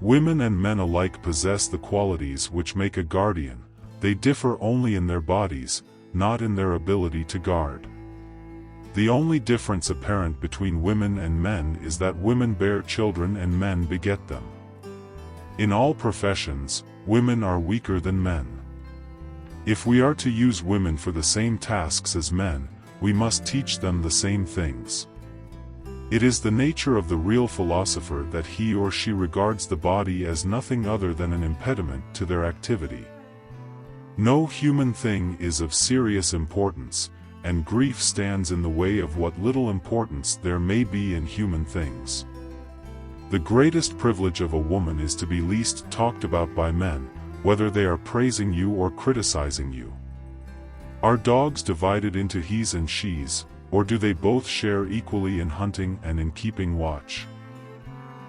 Women and men alike possess the qualities which make a guardian. They differ only in their bodies, not in their ability to guard. The only difference apparent between women and men is that women bear children and men beget them. In all professions, women are weaker than men. If we are to use women for the same tasks as men, we must teach them the same things. It is the nature of the real philosopher that he or she regards the body as nothing other than an impediment to their activity. No human thing is of serious importance, and grief stands in the way of what little importance there may be in human things. The greatest privilege of a woman is to be least talked about by men, whether they are praising you or criticizing you. Are dogs divided into he's and she's, or do they both share equally in hunting and in keeping watch?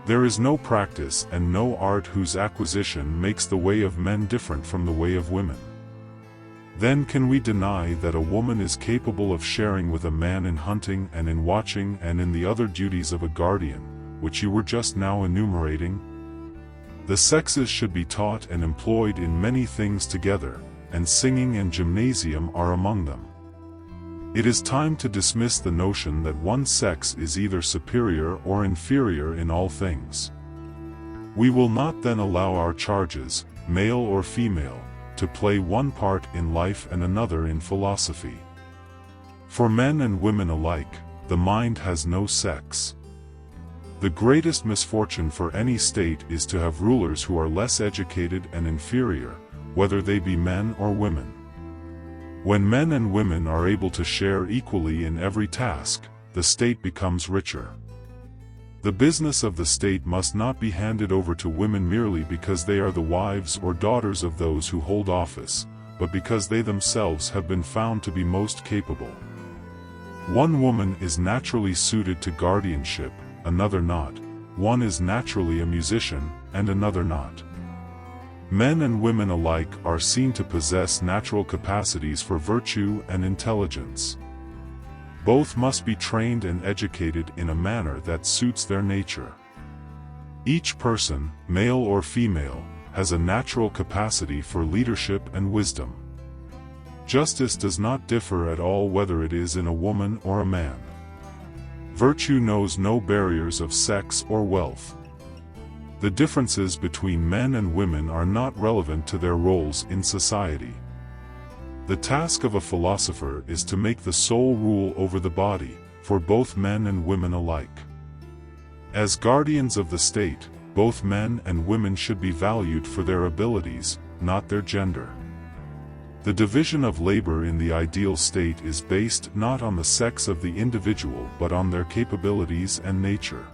There is no practice and no art whose acquisition makes the way of men different from the way of women. Then can we deny that a woman is capable of sharing with a man in hunting and in watching and in the other duties of a guardian, which you were just now enumerating? The sexes should be taught and employed in many things together, and singing and gymnasium are among them. It is time to dismiss the notion that one sex is either superior or inferior in all things. We will not then allow our charges, male or female, to play one part in life and another in philosophy. For men and women alike, the mind has no sex. The greatest misfortune for any state is to have rulers who are less educated and inferior, whether they be men or women. When men and women are able to share equally in every task, the state becomes richer. The business of the state must not be handed over to women merely because they are the wives or daughters of those who hold office, but because they themselves have been found to be most capable. One woman is naturally suited to guardianship, another not. One is naturally a musician, and another not. Men and women alike are seen to possess natural capacities for virtue and intelligence. Both must be trained and educated in a manner that suits their nature. Each person, male or female, has a natural capacity for leadership and wisdom. Justice does not differ at all whether it is in a woman or a man. Virtue knows no barriers of sex or wealth. The differences between men and women are not relevant to their roles in society. The task of a philosopher is to make the soul rule over the body, for both men and women alike. As guardians of the state, both men and women should be valued for their abilities, not their gender. The division of labor in the ideal state is based not on the sex of the individual but on their capabilities and nature.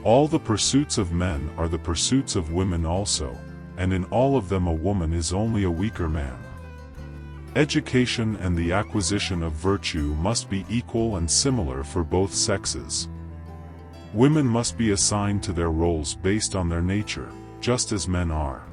All the pursuits of men are the pursuits of women also, and in all of them a woman is only a weaker man. Education and the acquisition of virtue must be equal and similar for both sexes. Women must be assigned to their roles based on their nature, just as men are.